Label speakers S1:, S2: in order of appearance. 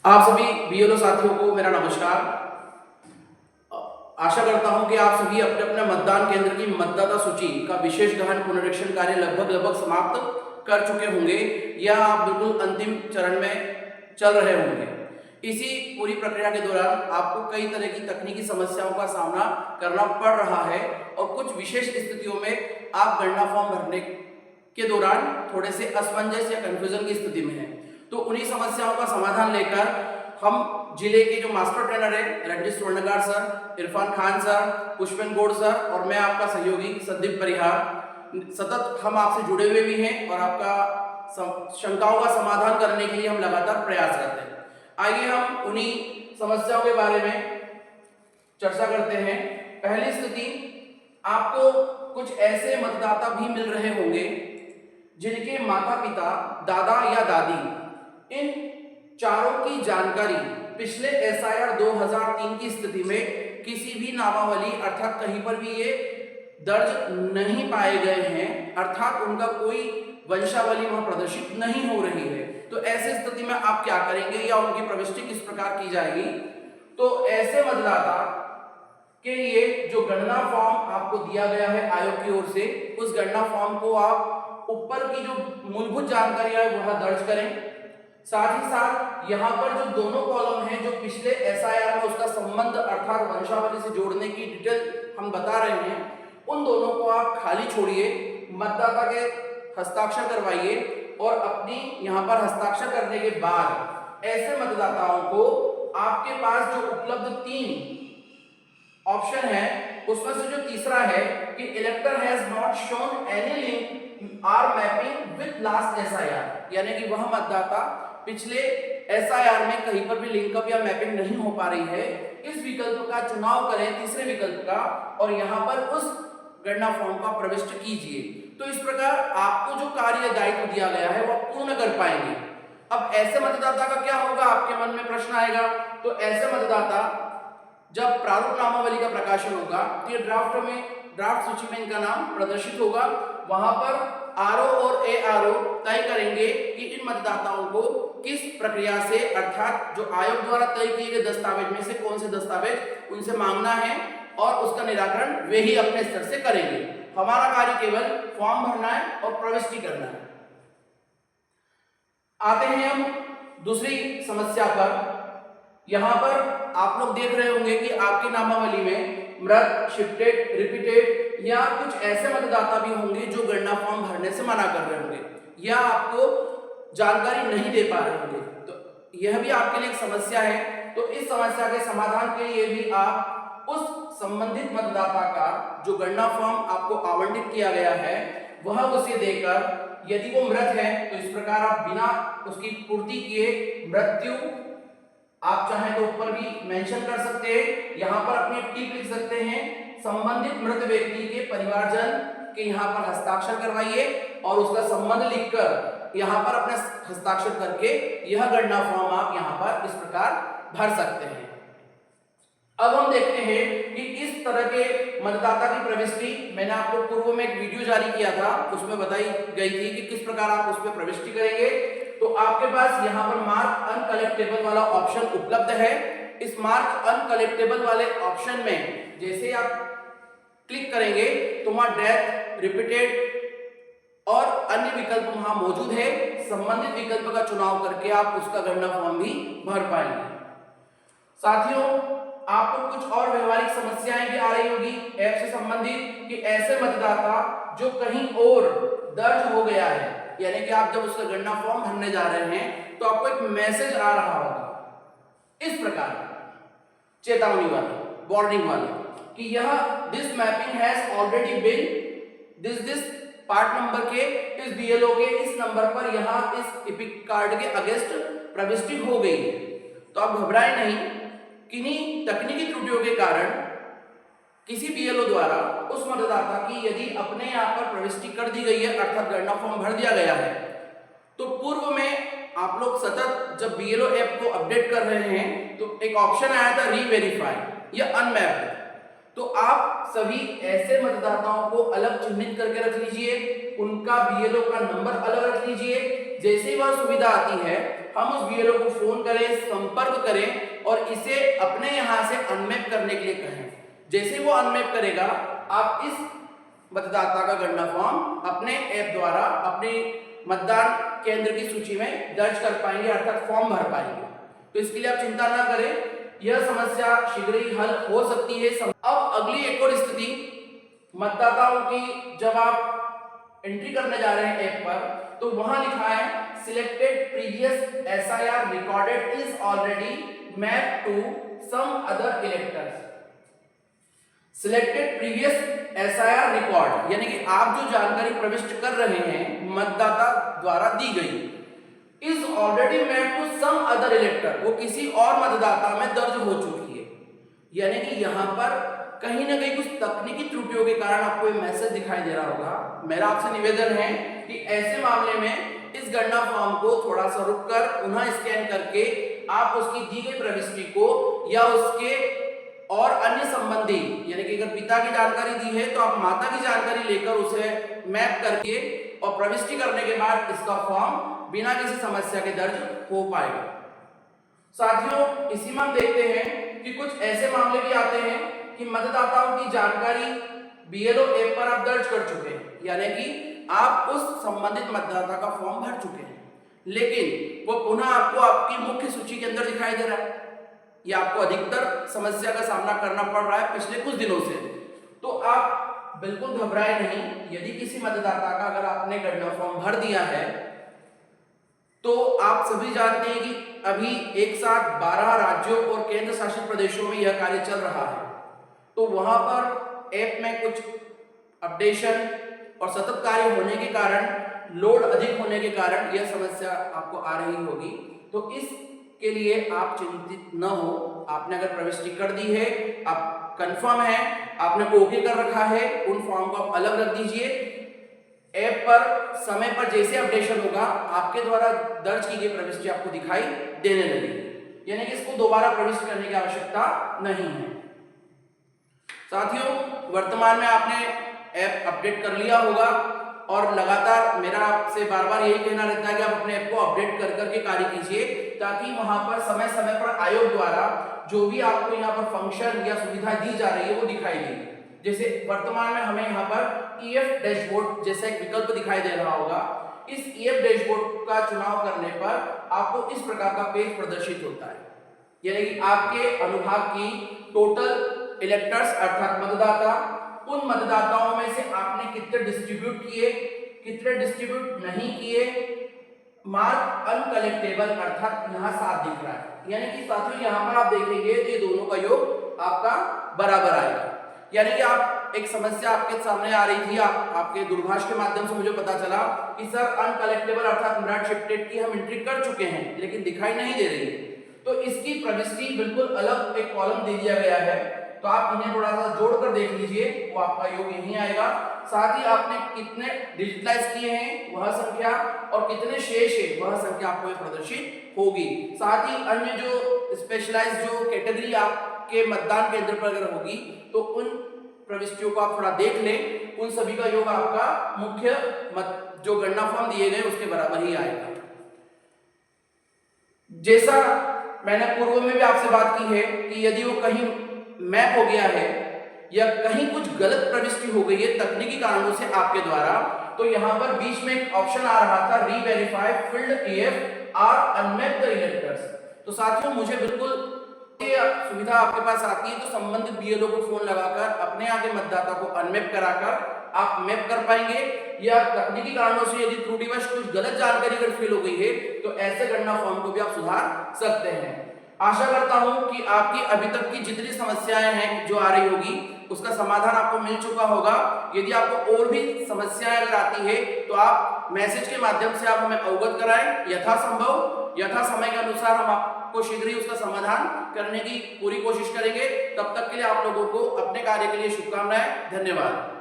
S1: आप सभी बीएलओ साथियों को मेरा नमस्कार। आशा करता हूं कि आप सभी अपने अपने मतदान केंद्र की मतदाता सूची का विशेष गहन पुनरीक्षण कार्य लगभग समाप्त कर चुके होंगे या आप बिल्कुल अंतिम चरण में चल रहे होंगे। इसी पूरी प्रक्रिया के दौरान आपको कई तरह की तकनीकी समस्याओं का सामना करना पड़ रहा है और कुछ विशेष स्थितियों में आप गणना फॉर्म भरने के दौरान थोड़े से असमंजस या कंफ्यूजन की स्थिति में हैं। तो उन्हीं समस्याओं का समाधान लेकर हम जिले के जो मास्टर ट्रेनर है Ranjit Swarnkar sir, Irfan Khan sir, Pushpen Gaur sir और मैं आपका सहयोगी संदीप परिहार सतत हम आपसे जुड़े हुए भी हैं और आपका शंकाओं का समाधान करने के लिए हम लगातार प्रयास करते हैं। आइए हम उन्हीं समस्याओं के बारे में चर्चा करते हैं। पहली स्थिति, आपको कुछ ऐसे मतदाता भी मिल रहे होंगे जिनके माता पिता, दादा या दादी इन चारों की जानकारी पिछले एसआईआर 2003 की स्थिति में किसी भी नामावली अर्थात कहीं पर भी ये दर्ज नहीं पाए गए हैं, अर्थात उनका कोई वंशावली वहां प्रदर्शित नहीं हो रही है। तो ऐसे स्थिति में आप क्या करेंगे या उनकी प्रविष्टि किस प्रकार की जाएगी? तो ऐसे मतदाता के लिए जो गणना फॉर्म आपको दिया गया है आयोग की ओर से, उस गणना फॉर्म को आप ऊपर की जो मूलभूत जानकारी है वह दर्ज करें। साथ ही साथ यहाँ पर जो दोनों कॉलम हैं जो पिछले एसआईआर में उसका संबंध अर्थात वंशावली से जोड़ने की डिटेल हम बता रहे हैं, उन दोनों को आप खाली छोड़िए, मतदाता के हस्ताक्षर करवाइए और अपनी यहाँ पर हस्ताक्षर करने के बाद ऐसे मतदाताओं को आपके पास जो उपलब्ध 3 ऑप्शन है उसमें से जो तीसरा है कि elector has not shown any link or mapping with last SIR, यानी कि वह मतदाता पिछले एसआईआर में कहीं पर भी लिंकअप या मैपिंग नहीं हो पा रही है, इस विकल्प का चुनाव करें, तीसरे विकल्प का, और यहाँ पर उस गणना फॉर्म का प्रविष्ट कीजिए। तो इस प्रकार आपको जो कार्य दायित्व दिया गया है वह पूर्ण कर पाएंगे। अब ऐसे मतदाता का क्या होगा, आपके मन में प्रश्न आएगा। तो ऐसे मतदाता जब प्रारूप नामावली का प्रकाशन होगा तो ये ड्राफ्ट सूची में इनका नाम प्रदर्शित होगा। वहां पर आरओ और एआरओ तय करेंगे कि इन मतदाताओं को किस प्रक्रिया से अर्थात जो आयोग द्वारा तय किए गए दस्तावेज में से कौन से दस्तावेज उनसे मांगना है और उसका निराकरण वे ही अपने स्तर से करेंगे। हमारा कार्य केवल फॉर्म भरना है और प्रविष्टि करना है। आते हैं हम दूसरी समस्या पर। यहां पर आप लोग देख रहे होंगे कि आपकी नामावली में मृत, शिफ्टेड, रिपीटेड या कुछ ऐसे मतदाता भी होंगे जो गणना फॉर्म भरने से मना कर रहे होंगे या आपको जानकारी नहीं दे पा रहे होंगे। तो यह भी आपके लिए एक समस्या है। तो इस समस्या के समाधान के लिए भी आप उस संबंधित मतदाता का जो गणना फॉर्म आपको आवंटित किया गया है वह उसे देकर, यदि वो मृत है तो इस प्रकार आप बिना उसकी पूर्ति किए मृत्यु आप चाहें तो ऊपर भी मेंशन कर सकते हैं, यहाँ पर अपनी टिक लिख सकते हैं। संबंधित मृत व्यक्ति के परिवारजन के यहाँ पर हस्ताक्षर करवाइए और उसका संबंध लिखकर यहाँ पर अपने हस्ताक्षर करके यह गणना फॉर्म आप यहाँ पर इस प्रकार भर सकते हैं। अब हम देखते हैं कि इस तरह के मतदाता की प्रविष्टि, मैंने आपको पूर्व में एक वीडियो जारी किया था, उसमें बताई गई थी कि किस प्रकार आप उस पर प्रविष्टि करेंगे। तो आपके पास यहाँ पर मार्क अनकलेक्टेबल वाला ऑप्शन उपलब्ध है। इस मार्क अनकलेक्टेबल वाले ऑप्शन में जैसे आप क्लिक करेंगे तो वहां डेथ, रिपीटेड और अन्य विकल्प वहां मौजूद है। संबंधित विकल्प का चुनाव करके आप उसका गणना फॉर्म भी भर पाएंगे। साथियों, आपको कुछ और व्यवहारिक समस्याएं भी आ रही होगी ऐप से संबंधित कि ऐसे मतदाता जो कहीं और दर्ज हो गया है, यानी कि आप जब उसका गणना फॉर्म भरने जा रहे हैं तो आपको एक मैसेज आ रहा होगा इस प्रकार, चेतावनी वाला, वार्निंग वाला, कि यह this mapping has already been this part number के इस बीएलओ के इस नंबर पर यहां इस इपिक कार्ड के अगेंस्ट प्रविष्टि हो गई है। तो आप घबराएं नहीं, किन्हीं तकनीकी त्रुटियों के कारण किसी बीएलओ द्वारा उस मतदाता की यदि अपने यहाँ पर प्रविष्टि कर दी गई है अर्थात गणना फॉर्म भर दिया गया है, तो पूर्व में आप लोग सतत जब बीएलओ ऐप को अपडेट कर रहे हैं तो एक ऑप्शन आया था रीवेरीफाई या अनमैप्ड। तो आप सभी ऐसे मतदाताओं को अलग चिन्हित करके रख लीजिए, उनका बीएलओ का नंबर अलग रख लीजिए जैसे ही वह सुविधा आती है हम उस बीएलओ को फोन करें, संपर्क करें और इसे अपने यहाँ से अनमैप करने के लिए कहें। जैसे वो अनमैप करेगा आप इस मतदाता का गणना फॉर्म अपने ऐप द्वारा अपने मतदान केंद्र की सूची में दर्ज कर पाएंगे, अर्थात फॉर्म भर पाएंगे। तो इसके लिए आप चिंता ना करें, यह समस्या शीघ्र ही हल हो सकती है। अब अगली एक और स्थिति मतदाताओं की, जब आप एंट्री करने जा रहे हैं ऐप पर, तो वहां लिखा है selected previous SIR recorded is already mapped to some other electors. Selected previous SIR record यानी कि आप जो जानकारी प्रविष्ट कर रहे हैं मतदाता द्वारा दी गई, is already mapped to some other elector, वो किसी और मतदाता में दर्ज हो चुकी है। यानी कि यहाँ पर कहीं ना कहीं कुछ तकनीकी त्रुटियों के कारण आपको ये मैसेज दिखाई दे रहा होगा। मेरा आपसे निवेदन है कि ऐसे मामले में इस गणना फॉर्म को थोड़ा सा रुककर पुनः स्कैन करके आप उसकी दी गई प्रविष्टि को या उसके और अन्य संबंधी, यानी कि अगर पिता की जानकारी दी है तो आप माता की जानकारी लेकर उसे मैप करके और प्रविष्टि करने के बाद इसका फॉर्म बिना किसी समस्या के दर्ज हो पाएगा। साथियों, इसी में हम देखते हैं कि कुछ ऐसे मामले भी आते हैं कि मतदाताओं की जानकारी बीएलओ ऐप पर आप दर्ज कर चुके हैं, यानी कि आप उस संबंधित मतदाता का फॉर्म भर चुके हैं, लेकिन वो पुनः आपको आपकी मुख्य सूची के अंदर दिखाई दे रहा है या आपको अधिकतर समस्या का सामना करना पड़ रहा है पिछले कुछ दिनों से। तो आप बिल्कुल घबराए नहीं। यदि किसी मतदाता का अगर आपने गणना फॉर्म भर दिया है तो आप सभी जानते हैं कि अभी एक साथ 12 राज्यों और केंद्र शासित प्रदेशों में यह कार्य चल रहा है, तो वहां पर ऐप में कुछ अपडेशन और सतत कार्य होने के कारण, लोड अधिक होने के कारण यह समस्या आपको आ रही होगी। तो इसके लिए आप चिंतित न हो। आपने अगर प्रविष्टि कर दी है, आप कंफर्म है, आपने ओके कर रखा है, उन फॉर्म को आप अलग रख दीजिए। ऐप पर समय पर जैसे अपडेशन होगा आपके द्वारा दर्ज की गई प्रविष्टि आपको दिखाई देने लगेगी, यानी कि इसको दोबारा प्रविष्ट करने की आवश्यकता नहीं है। साथियों, वर्तमान में आपने ऐप अपडेट कर लिया होगा और लगातार मेरा आपसे बार बार यही कहना रहता है कि आप अपने ऐप को अपडेट कर करके कार्य कीजिए, ताकि वहां पर समय समय पर आयोग द्वारा जो भी आपको यहाँ पर फंक्शन या सुविधा दी जा रही है वो दिखाई दे। जैसे वर्तमान में हमें यहाँ पर ईएफ डैशबोर्ड जैसा एक विकल्प दिखाई दे रहा होगा। इस ईएफ डैशबोर्ड का चुनाव करने पर आपको इस प्रकार का पेज प्रदर्शित होता है, यानी कि आपके अनुभाग की टोटल इलेक्टर्स अर्थात मतदाता, उन मतदाताओं में से आपने कितने डिस्ट्रीब्यूट किए, कितने डिस्ट्रीब्यूट नहीं किए, मार्क अनकलेक्टेबल अर्थात यहाँ 7 दिख रहा है। यानी कि साथियों यहाँ पर आप देखेंगे तो ये दोनों का योग आपका बराबर आएगा। यानी कि आप एक समस्या आपके सामने आ रही थी, आपके दूरभाष के माध्यम से मुझे पता चला कि सर अनकलेक्टेबल अर्थात नॉट शिफ्टेड की हम एंट्री कर चुके हैं लेकिन दिखाई नहीं दे रही है, तो इसकी प्रविष्टि बिल्कुल अलग एक कॉलम दे दिया गया है। तो आप इन्हें थोड़ा सा जोड़कर देख लीजिए, वो आपका योग यहीं आएगा। साथ ही आपने कितने डिजिटलाइज किए हैं वह संख्या और कितने शेष है वह संख्या आपको प्रदर्शित होगी। साथ ही अन्य जो स्पेशलाइज जो कैटेगरी आपके मतदान केंद्र पर अगर होगी तो उन प्रविष्टियों को आप थोड़ा देख लें, उन सभी का योग आपका मुख्य जो गणना फॉर्म दिए गए उसके बराबर ही आएगा। जैसा मैंने पूर्व में भी आपसे बात की है कि यदि वो कहीं मैप हो गया है या कहीं कुछ गलत प्रविष्टि हो गई है तकनीकी कारणों से आपके द्वारा, तो यहाँ पर बीच में एक ऑप्शन आ रहा था reverify field EF R unmapped electors. तो साथियों, मुझे बिल्कुल सुविधा आपके पास आती है तो संबंधित बीएलओ को फोन लगाकर अपने आगे मतदाता को अनमैप कराकर आप मैप कर पाएंगे, या तकनीकी कारणों से यदि त्रुटिवश कुछ गलत जानकारी अगर फिल हो गई है तो ऐसे गणना फॉर्म को भी आप सुधार सकते हैं। आशा करता हूं कि आपकी अभी तक की जितनी समस्याएं हैं जो आ रही होगी उसका समाधान आपको मिल चुका होगा। यदि आपको और भी समस्याएं अगर आती है तो आप मैसेज के माध्यम से आप हमें अवगत कराएं, यथासंभव यथा समय के अनुसार हम आपको शीघ्र ही उसका समाधान करने की पूरी कोशिश करेंगे। तब तक के लिए आप लोगों को अपने कार्य के लिए शुभकामनाएं। धन्यवाद।